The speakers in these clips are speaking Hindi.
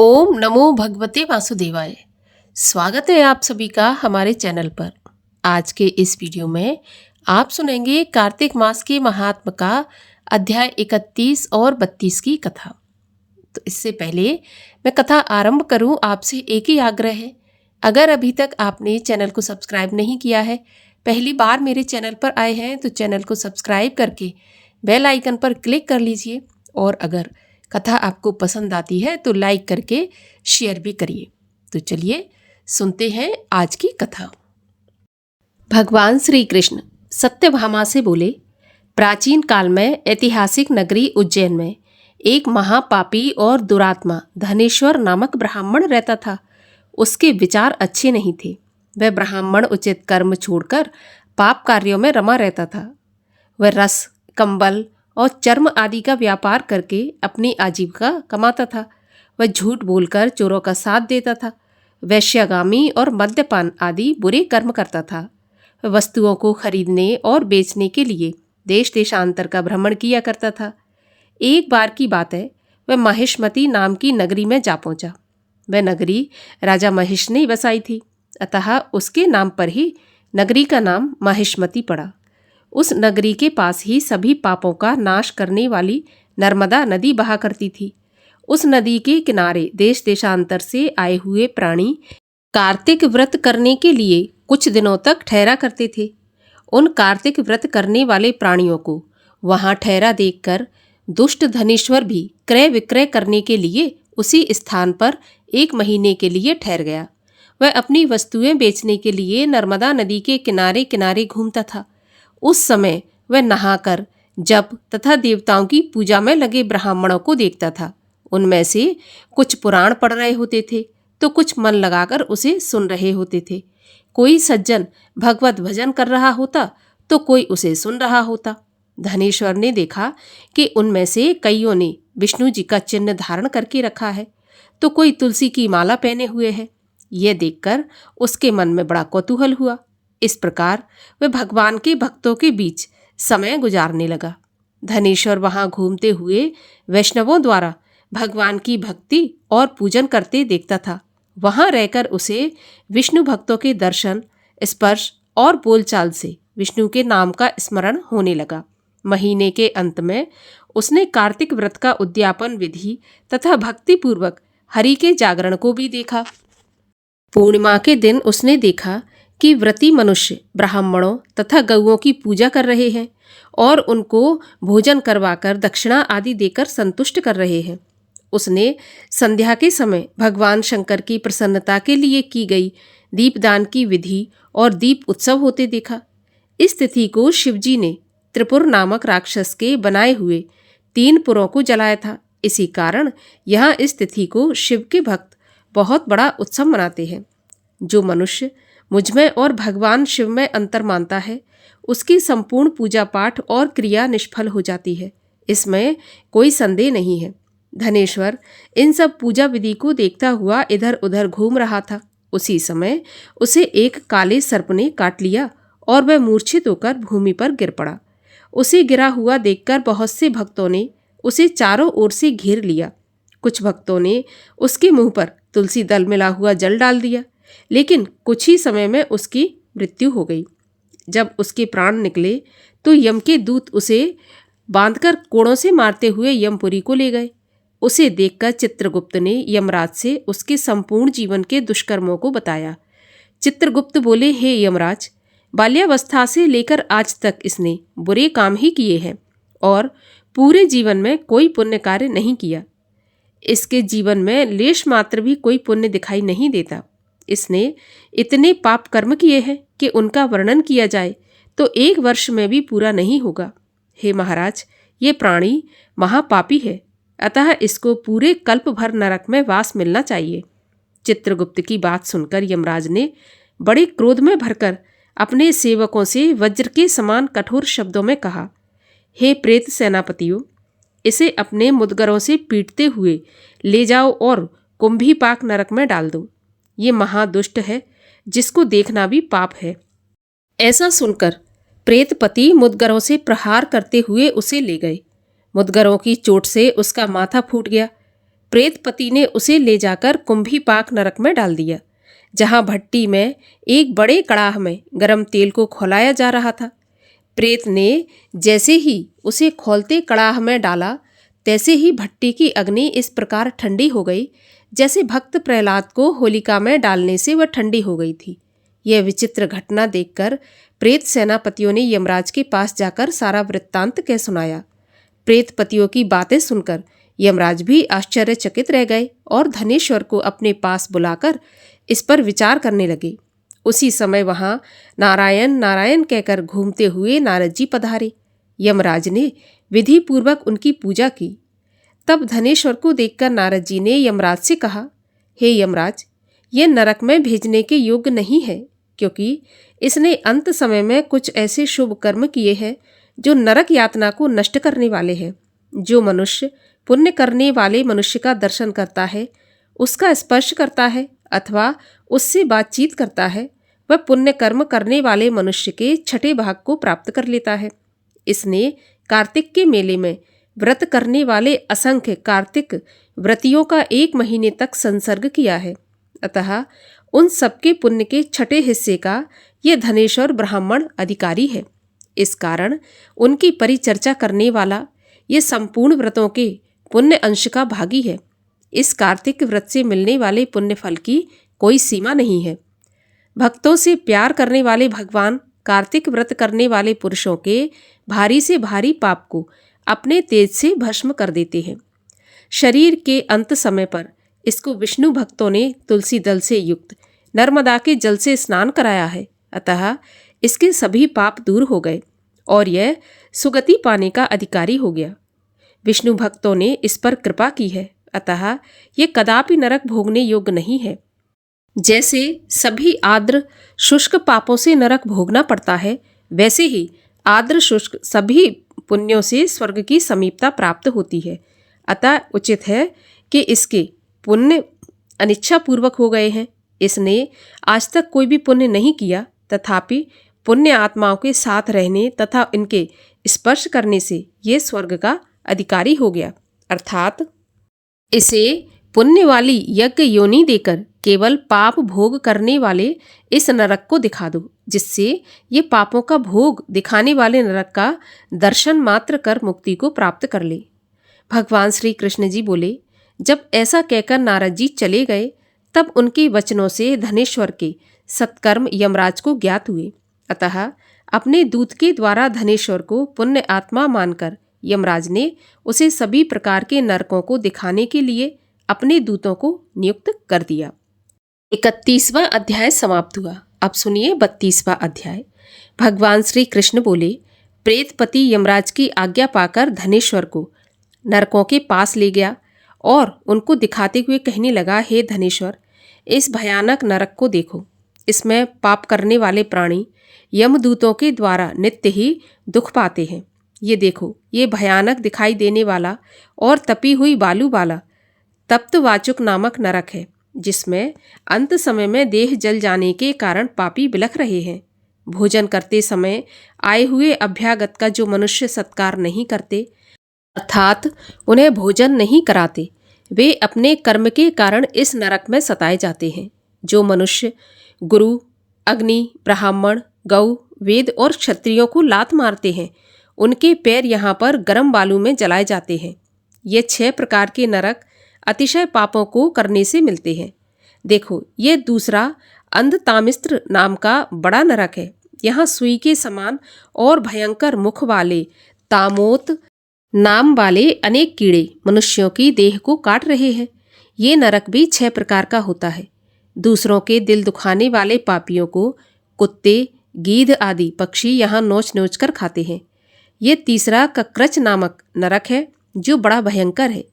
ओम नमो भगवते वासुदेवाय। स्वागत है आप सभी का हमारे चैनल पर। आज के इस वीडियो में आप सुनेंगे कार्तिक मास के महात्म का अध्याय 31 और 32 की कथा। तो इससे पहले मैं कथा आरंभ करूं, आपसे एक ही आग्रह है, अगर अभी तक आपने चैनल को सब्सक्राइब नहीं किया है, पहली बार मेरे चैनल पर आए हैं तो चैनल को सब्सक्राइब करके बेल आइकन पर क्लिक कर लीजिए और अगर कथा आपको पसंद आती है तो लाइक करके शेयर भी करिए। तो चलिए सुनते हैं आज की कथा। भगवान श्री कृष्ण सत्यभामा से बोले, प्राचीन काल में ऐतिहासिक नगरी उज्जैन में एक महापापी और दुरात्मा धनेश्वर नामक ब्राह्मण रहता था। उसके विचार अच्छे नहीं थे। वह ब्राह्मण उचित कर्म छोड़कर पाप कार्यों में रमा रहता था। वह रस, कंबल और चर्म आदि का व्यापार करके अपनी आजीविका कमाता था। वह झूठ बोलकर चोरों का साथ देता था। वैश्यागामी और मद्यपान आदि बुरे कर्म करता था। वह वस्तुओं को खरीदने और बेचने के लिए देश देशांतर का भ्रमण किया करता था। एक बार की बात है, वह महिष्मती नाम की नगरी में जा पहुंचा। वह नगरी राजा महिष ने बसाई थी, अतः उसके नाम पर ही नगरी का नाम महिष्मती पड़ा। उस नगरी के पास ही सभी पापों का नाश करने वाली नर्मदा नदी बहा करती थी। उस नदी के किनारे देश देशांतर से आए हुए प्राणी कार्तिक व्रत करने के लिए कुछ दिनों तक ठहरा करते थे। उन कार्तिक व्रत करने वाले प्राणियों को वहां ठहरा देखकर दुष्ट धनेश्वर भी क्रय विक्रय करने के लिए उसी स्थान पर 1 महीने के लिए ठहर गया। वह अपनी वस्तुएं बेचने के लिए नर्मदा नदी के किनारे किनारे घूमता था। उस समय वह नहाकर जप तथा देवताओं की पूजा में लगे ब्राह्मणों को देखता था। उनमें से कुछ पुराण पढ़ रहे होते थे तो कुछ मन लगाकर उसे सुन रहे होते थे। कोई सज्जन भगवत भजन कर रहा होता तो कोई उसे सुन रहा होता। धनेश्वर ने देखा कि उनमें से कईयों ने विष्णु जी का चिन्ह धारण करके रखा है तो कोई तुलसी की माला पहने हुए है। यह देखकर उसके मन में बड़ा कौतूहल हुआ। इस प्रकार वह भगवान के भक्तों के बीच समय गुजारने लगा। धनेश्वर वहां घूमते हुए वैष्णवों द्वारा भगवान की भक्ति और पूजन करते देखता था। वहां रहकर उसे विष्णु भक्तों के दर्शन, स्पर्श और बोलचाल से विष्णु के नाम का स्मरण होने लगा। महीने के अंत में उसने कार्तिक व्रत का उद्यापन विधि तथा भक्तिपूर्वक हरि के जागरण को भी देखा। पूर्णिमा के दिन उसने देखा कि व्रती मनुष्य ब्राह्मणों तथा गौओं की पूजा कर रहे हैं और उनको भोजन करवाकर दक्षिणा आदि देकर संतुष्ट कर रहे हैं। उसने संध्या के समय भगवान शंकर की प्रसन्नता के लिए की गई दीपदान की विधि और दीप उत्सव होते देखा। इस तिथि को शिवजी ने त्रिपुर नामक राक्षस के बनाए हुए 3 पुरों को जलाया था। इसी कारण यहाँ इस तिथि को शिव के भक्त बहुत बड़ा उत्सव मनाते हैं। जो मनुष्य मुझमें और भगवान शिव में अंतर मानता है, उसकी संपूर्ण पूजा पाठ और क्रिया निष्फल हो जाती है, इसमें कोई संदेह नहीं है। धनेश्वर इन सब पूजा विधि को देखता हुआ इधर उधर घूम रहा था। उसी समय उसे एक काले सर्प ने काट लिया और वह मूर्छित होकर भूमि पर गिर पड़ा। उसे गिरा हुआ देखकर बहुत से भक्तों ने उसे चारों ओर से घेर लिया। कुछ भक्तों ने उसके मुंह पर तुलसी दल मिला हुआ जल डाल दिया, लेकिन कुछ ही समय में उसकी मृत्यु हो गई। जब उसके प्राण निकले तो यम के दूत उसे बांधकर कोड़ों से मारते हुए यमपुरी को ले गए। उसे देखकर चित्रगुप्त ने यमराज से उसके संपूर्ण जीवन के दुष्कर्मों को बताया। चित्रगुप्त बोले, हे यमराज, बाल्यावस्था से लेकर आज तक इसने बुरे काम ही किए हैं और पूरे जीवन में कोई पुण्य कार्य नहीं किया। इसके जीवन में लेश मात्र भी कोई पुण्य दिखाई नहीं देता। इसने इतने पाप कर्म किए हैं कि उनका वर्णन किया जाए तो 1 वर्ष में भी पूरा नहीं होगा। हे महाराज, ये प्राणी महापापी है, अतः इसको पूरे कल्प भर नरक में वास मिलना चाहिए। चित्रगुप्त की बात सुनकर यमराज ने बड़े क्रोध में भरकर अपने सेवकों से वज्र के समान कठोर शब्दों में कहा, हे प्रेत सेनापतियों, इसे अपने मुदगरों से पीटते हुए ले जाओ और कुंभीपाक नरक में डाल दो। ये महादुष्ट है, जिसको देखना भी पाप है। ऐसा सुनकर प्रेतपति मुदगरों से प्रहार करते हुए उसे ले गए। मुदगरों की चोट से उसका माथा फूट गया। प्रेतपति ने उसे ले जाकर कुंभीपाक नरक में डाल दिया, जहां भट्टी में एक बड़े कड़ाह में गरम तेल को खौलाया जा रहा था। प्रेत ने जैसे ही उसे खौलते कड़ाह में डाला, तैसे ही भट्टी की अग्नि इस प्रकार ठंडी हो गई जैसे भक्त प्रहलाद को होलिका में डालने से वह ठंडी हो गई थी। यह विचित्र घटना देखकर प्रेत सेनापतियों ने यमराज के पास जाकर सारा वृत्तांत कह सुनाया। प्रेतपतियों की बातें सुनकर यमराज भी आश्चर्यचकित रह गए और धनेश्वर को अपने पास बुलाकर इस पर विचार करने लगे। उसी समय वहां नारायण नारायण कहकर घूमते हुए नारद जी पधारे। यमराज ने विधि पूर्वक उनकी पूजा की। तब धनेश्वर को देखकर नारद जी ने यमराज से कहा, हे यमराज, ये नरक में भेजने के योग्य नहीं है, क्योंकि इसने अंत समय में कुछ ऐसे शुभ कर्म किए हैं जो नरक यातना को नष्ट करने वाले हैं। जो मनुष्य पुण्य करने वाले मनुष्य का दर्शन करता है, उसका स्पर्श करता है अथवा उससे बातचीत करता है, वह पुण्य कर्म करने वाले मनुष्य के छठे भाग को प्राप्त कर लेता है। इसने कार्तिक के मेले में व्रत करने वाले असंख्य कार्तिक व्रतियों का 1 महीने तक संसर्ग किया है। अतः उन सबके पुण्य के छठे हिस्से का ये धनेश्वर ब्राह्मण अधिकारी है। इस कारण उनकी परिचर्चा करने वाला ये संपूर्ण व्रतों के पुण्य अंश का भागी है। इस कार्तिक व्रत से मिलने वाले पुण्य फल की कोई सीमा नहीं है। भक्तों से प्यार करने वाले भगवान कार्तिक व्रत करने वाले पुरुषों के भारी से भारी पाप को अपने तेज से भस्म कर देते हैं। शरीर के अंत समय पर इसको विष्णु भक्तों ने तुलसी दल से युक्त नर्मदा के जल से स्नान कराया है। अतः इसके सभी पाप दूर हो गए और यह सुगति पाने का अधिकारी हो गया। विष्णु भक्तों ने इस पर कृपा की है, अतः ये कदापि नरक भोगने योग्य नहीं है। जैसे सभी आर्द्र शुष्क पापों से नरक भोगना पड़ता है, वैसे ही आर्द्र शुष्क सभी पुण्यों से स्वर्ग की समीपता प्राप्त होती है। अतः उचित है कि इसके पुण्य अनिच्छापूर्वक हो गए हैं। इसने आज तक कोई भी पुण्य नहीं किया, तथापि पुण्य आत्माओं के साथ रहने तथा इनके स्पर्श करने से ये स्वर्ग का अधिकारी हो गया। अर्थात इसे पुण्य वाली यज्ञ योनि देकर केवल पाप भोग करने वाले इस नरक को दिखा दो, जिससे ये पापों का भोग दिखाने वाले नरक का दर्शन मात्र कर मुक्ति को प्राप्त कर ले। भगवान श्री कृष्ण जी बोले, जब ऐसा कहकर नारद जी चले गए, तब उनके वचनों से धनेश्वर के सत्कर्म यमराज को ज्ञात हुए। अतः अपने दूत के द्वारा धनेश्वर को पुण्य आत्मा मानकर यमराज ने उसे सभी प्रकार के नरकों को दिखाने के लिए अपने दूतों को नियुक्त कर दिया। 31वां अध्याय समाप्त हुआ। अब सुनिए 32वां अध्याय। भगवान श्री कृष्ण बोले, प्रेतपति यमराज की आज्ञा पाकर धनेश्वर को नरकों के पास ले गया और उनको दिखाते हुए कहने लगा, हे धनेश्वर, इस भयानक नरक को देखो। इसमें पाप करने वाले प्राणी यमदूतों के द्वारा नित्य ही दुख पाते हैं। ये देखो, ये भयानक दिखाई देने वाला और तपी हुई बालू वाला तप्तवाचुक नामक नरक है, जिसमें अंत समय में देह जल जाने के कारण पापी बिलख रहे हैं। भोजन करते समय आए हुए अभ्यागत का जो मनुष्य सत्कार नहीं करते, अर्थात उन्हें भोजन नहीं कराते, वे अपने कर्म के कारण इस नरक में सताए जाते हैं। जो मनुष्य गुरु, अग्नि, ब्राह्मण, गौ, वेद और क्षत्रियों को लात मारते हैं, उनके पैर यहाँ पर गर्म बालू में जलाए जाते हैं। ये 6 प्रकार के नरक अतिशय पापों को करने से मिलते हैं। देखो, ये दूसरा अंधतामिस्त्र नाम का बड़ा नरक है। यहाँ सुई के समान और भयंकर मुख वाले तामोत नाम वाले अनेक कीड़े मनुष्यों की देह को काट रहे हैं। ये नरक भी 6 प्रकार का होता है। दूसरों के दिल दुखाने वाले पापियों को कुत्ते, गीध आदि पक्षी यहाँ नोच नोच कर खाते हैं। ये तीसरा कक्रच नामक नरक है, जो बड़ा भयंकर है।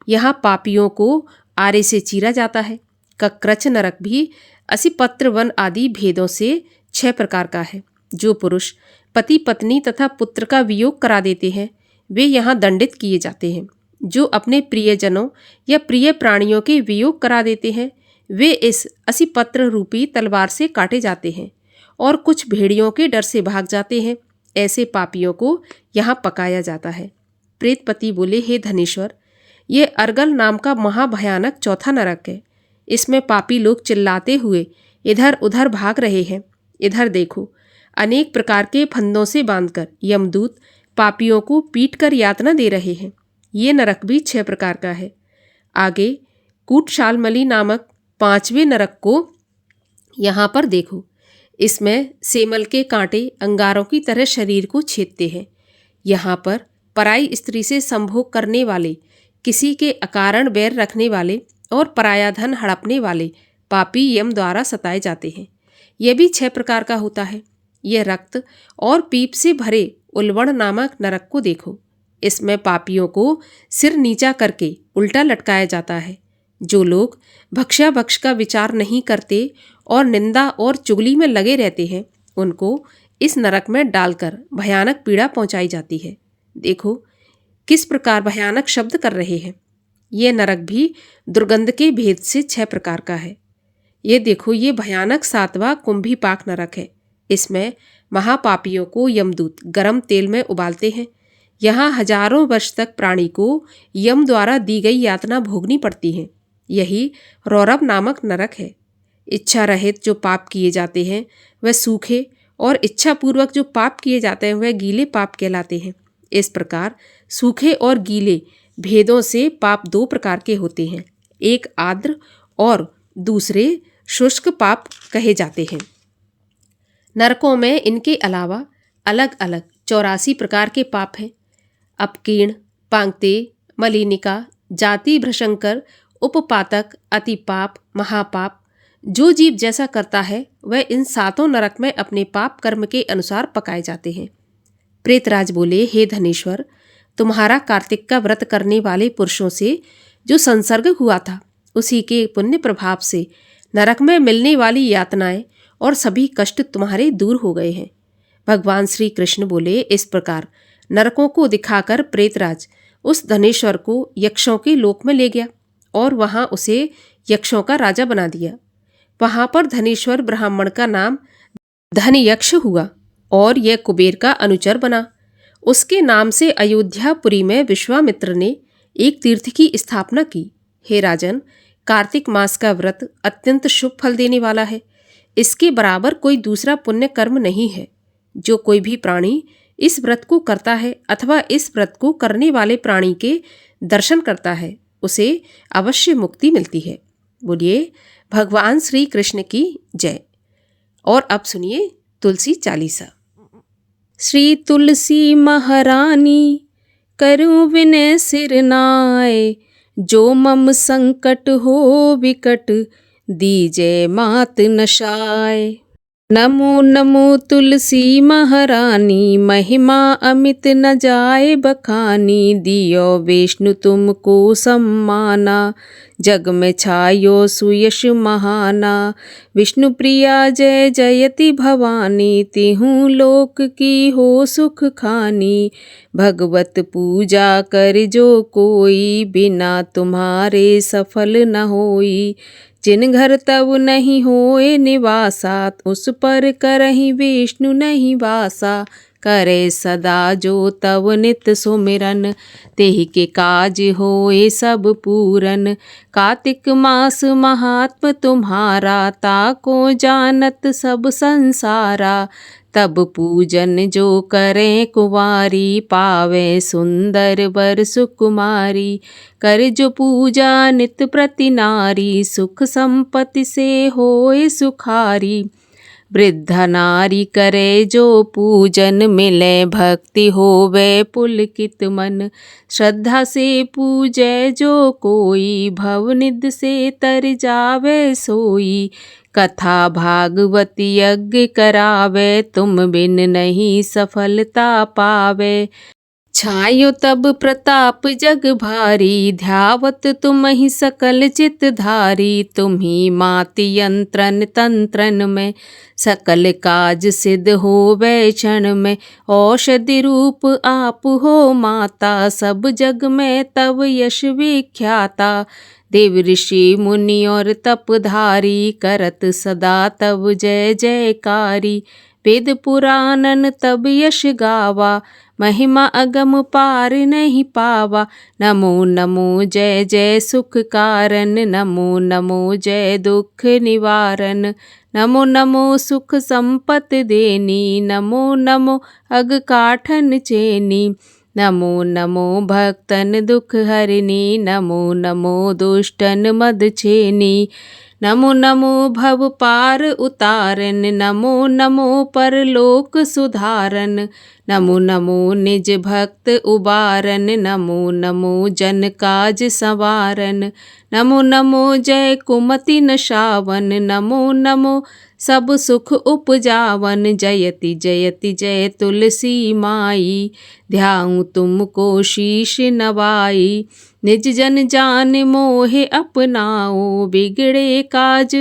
यहाँ पापियों को आरे से चीरा जाता है। कक्रच नरक भी असिपत्र वन आदि भेदों से 6 प्रकार का है। जो पुरुष पति पत्नी तथा पुत्र का वियोग करा देते हैं, वे यहाँ दंडित किए जाते हैं। जो अपने प्रियजनों या प्रिय प्राणियों के वियोग करा देते हैं, वे इस असिपत्र रूपी तलवार से काटे जाते हैं और कुछ भेड़ियों के डर से भाग जाते हैं। ऐसे पापियों को यहाँ पकाया जाता है। प्रेतपति बोले, हे धनेश्वर, ये अर्गल नाम का महाभयानक चौथा नरक है। इसमें पापी लोग चिल्लाते हुए इधर उधर भाग रहे हैं। इधर देखो, अनेक प्रकार के फंदों से बांधकर यमदूत पापियों को पीट कर यातना दे रहे हैं। ये नरक भी 6 प्रकार का है। आगे कूटशालमली नामक 5वें नरक को यहाँ पर देखो। इसमें सेमल के कांटे अंगारों की तरह शरीर को छेदते हैं। यहाँ पर पराई स्त्री से संभोग करने वाले, किसी के अकारण बैर रखने वाले और पराया धन हड़पने वाले पापी यम द्वारा सताए जाते हैं। यह भी 6 प्रकार का होता है। यह रक्त और पीप से भरे उल्वण नामक नरक को देखो। इसमें पापियों को सिर नीचा करके उल्टा लटकाया जाता है। जो लोग भक्ष्याभक्ष का विचार नहीं करते और निंदा और चुगली में लगे रहते हैं, उनको इस नरक में डालकर भयानक पीड़ा पहुंचाई जाती है। देखो किस प्रकार भयानक शब्द कर रहे हैं। ये नरक भी दुर्गंध के भेद से 6 प्रकार का है। ये देखो, ये भयानक 7वां कुंभीपाक नरक है। इसमें महापापियों को यमदूत गरम तेल में उबालते हैं। यहाँ हजारों वर्ष तक प्राणी को यम द्वारा दी गई यातना भोगनी पड़ती है। यही रौरव नामक नरक है। इच्छा रहित जो पाप किए जाते हैं वह सूखे, और इच्छापूर्वक जो पाप किए जाते हैं वह गीले पाप कहलाते हैं। इस प्रकार सूखे और गीले भेदों से पाप 2 प्रकार के होते हैं। एक आर्द्र और दूसरे शुष्क पाप कहे जाते हैं। नरकों में इनके अलावा अलग अलग 84 प्रकार के पाप हैं। अपकीर्ण, पांगते, मलिनिका, जाति भ्रशंकर, उपपातक, अतिपाप, महापाप। जो जीव जैसा करता है वह इन 7 नरक में अपने पाप कर्म के अनुसार पकाए जाते हैं। प्रेतराज बोले, हे धनेश्वर, तुम्हारा कार्तिक का व्रत करने वाले पुरुषों से जो संसर्ग हुआ था, उसी के पुण्य प्रभाव से नरक में मिलने वाली यातनाएं और सभी कष्ट तुम्हारे दूर हो गए हैं। भगवान श्री कृष्ण बोले, इस प्रकार नरकों को दिखाकर प्रेतराज उस धनेश्वर को यक्षों के लोक में ले गया और वहां उसे यक्षों का राजा बना दिया। वहां पर धनेश्वर ब्राह्मण का नाम धनयक्ष हुआ और यह कुबेर का अनुचर बना। उसके नाम से अयोध्यापुरी में विश्वामित्र ने एक तीर्थ की स्थापना की। हे राजन, कार्तिक मास का व्रत अत्यंत शुभ फल देने वाला है। इसके बराबर कोई दूसरा पुण्य कर्म नहीं है। जो कोई भी प्राणी इस व्रत को करता है अथवा इस व्रत को करने वाले प्राणी के दर्शन करता है, उसे अवश्य मुक्ति मिलती है। बोलिए भगवान श्री कृष्ण की जय। और अब सुनिए तुलसी चालीसा। श्री तुलसी महारानी करूं विनय सिर नाय, जो मम संकट हो विकट दीजय मात नशाय। नमो नमो तुलसी महारानी, महिमा अमित न जाए बखानी। दियो विष्णु तुमको सम्माना, जग में छायो सुयश महाना। विष्णु प्रिया जय जयति भवानी, तिहु लोक की हो सुख खानी। भगवत पूजा कर जो कोई, बिना तुम्हारे सफल न होई। जिन घर तब नहीं होए निवासा, उस पर करहि विष्णु नहीं वासा। करे सदा जो तव नित सुमिरन, तेहि के काज होए सब पूरन। कार्तिक मास महात्म तुम्हारा, ताको जानत सब संसारा। तब पूजन जो करें कुंवारी, पावे सुंदर वर सुकुमारी। कर जो पूजा नित प्रति नारी, सुख संपत्ति से होए सुखारी। वृद्धा नारी करे जो पूजन, मिले भक्ति होवे पुलकित मन। श्रद्धा से पूजै जो कोई, भवनिधि से तर जावे सोई। कथा भागवत यज्ञ करावे, तुम बिन नहीं सफलता पावे। छायो तब प्रताप जग भारी, ध्यावत तुम ही सकल चित धारी। तुम ही माति यंत्रन तंत्रन में, सकल काज सिद्ध होवे क्षण में। औषधि रूप आप हो माता, सब जग में तब यश विख्याता। देव ऋषि मुनि और तपधारी, करत सदा तब जय जयकारी। वेद पुराणन तब यश गावा, महिमा अगम पार नहीं पावा। नमो नमो जय जय सुख कारण, नमो नमो जय दुख निवारण। नमो नमो सुख संपत देनी, नमो नमो अग काठन चेनी। नमो नमो भक्तन दुख हरिनी, नमो नमो दुष्टन मद छेनी। नमो नमो भव पार उतारन, नमो नमो परलोक सुधारन। नमो नमो निज भक्त उबारन, नमो नमो जन काज संवारन। नमो नमो जय कुमति नशावन, नमो नमो सब सुख उपजावन। जयति जयति जय तुलसी माई, ध्याऊं तुमको शीश नवाई। निज जन जान मोहे अपनाओ, बिगड़े काज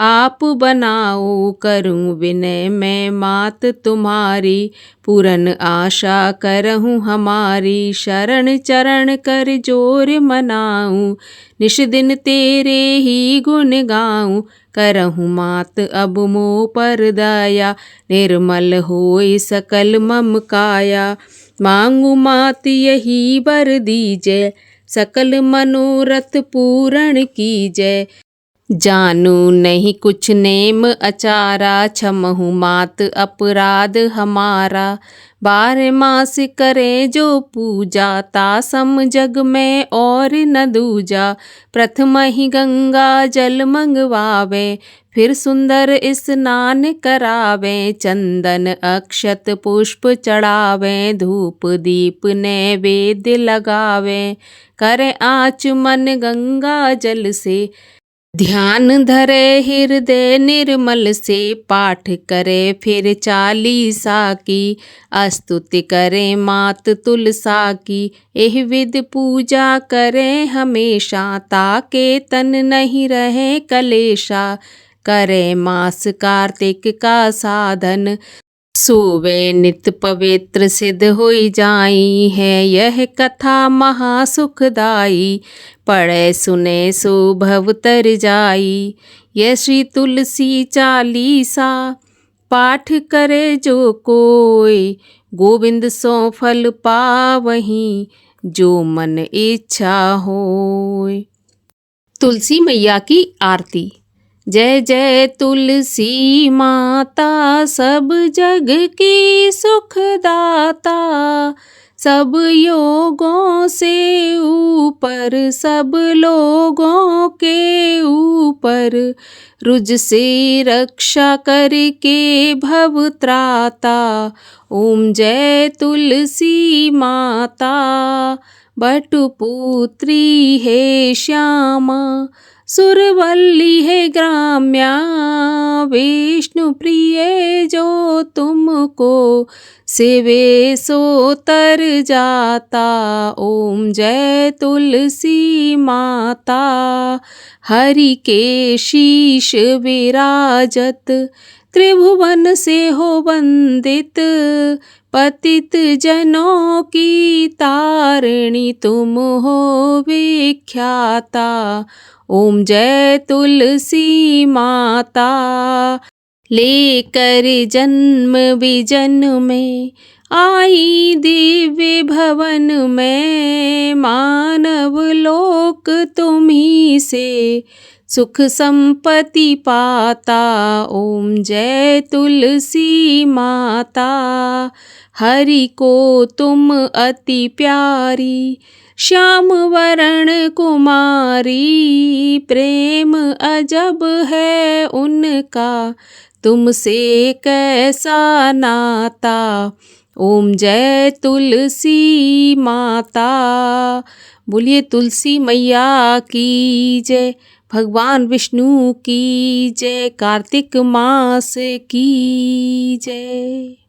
आप बनाओ। करूं विनय मैं मात तुम्हारी, पूरन आशा करहूँ हमारी। शरण चरण कर जोर मनाऊं, निश दिन तेरे ही गुण गाऊं। करहूँ मात अब मोह पर दया, निर्मल होई सकल मम काया। मांगू मात यही वर दीजै, सकल मनोरथ पूर्ण कीजै। जानू नहीं कुछ नेम अचारा, क्षमहु मात अपराध हमारा। बारह मास करे जो पूजा, तासम जग में और न दूजा। प्रथम ही गंगा जल मंगवावे, फिर सुंदर स्नान करावे। चंदन अक्षत पुष्प चढ़ावे, धूप दीप नैवेद्य लगावे। करे आचमन गंगा जल से, ध्यान धरे हृदय निर्मल से। पाठ करे फिर चालीसा की, स्तुति करे मात तुलसा की। एह विध पूजा करे हमेशा, ताके तन नहीं रहे कलेशा। करे मास कार्तिक का साधन, सोवे नित पवित्र सिद्ध होई जाई है। यह कथा महासुखदाई, पढ़े सुने सो भव तर जाई। यह श्री तुलसी चालीसा, पाठ करे जो कोई। गोविंद सो फल पावहीं, जो मन इच्छा होय। तुलसी मैया की आरती। जय जय तुलसी माता, सब जग की सुखदाता। सब योगों से ऊपर, सब लोगों के ऊपर। रुज से रक्षा करके भव त्राता, ओम जय तुलसी माता। बटुपुत्री है श्यामा, सुरवल्ली है ग्राम्या। विष्णु प्रिय जो तुमको सेवे सो तर जाता। ओम जय तुलसी माता। हरि के शीश विराजत, त्रिभुवन से हो वंदित। पतित जनों की तारिणी तुम हो विख्याता। ओम जय तुलसी माता। लेकर जन्म विजन में, आई दिव्य भवन में। मानव लोक तुम्ही से, सुख संपत्ति पाता। ओम जय तुलसी माता। हरि को तुम अति प्यारी, श्याम वरण कुमारी। प्रेम अजब है उनका, तुमसे कैसा नाता। ओम जय तुलसी माता। बोलिए तुलसी मैया की जय, भगवान विष्णु की जय, कार्तिक मास की जय।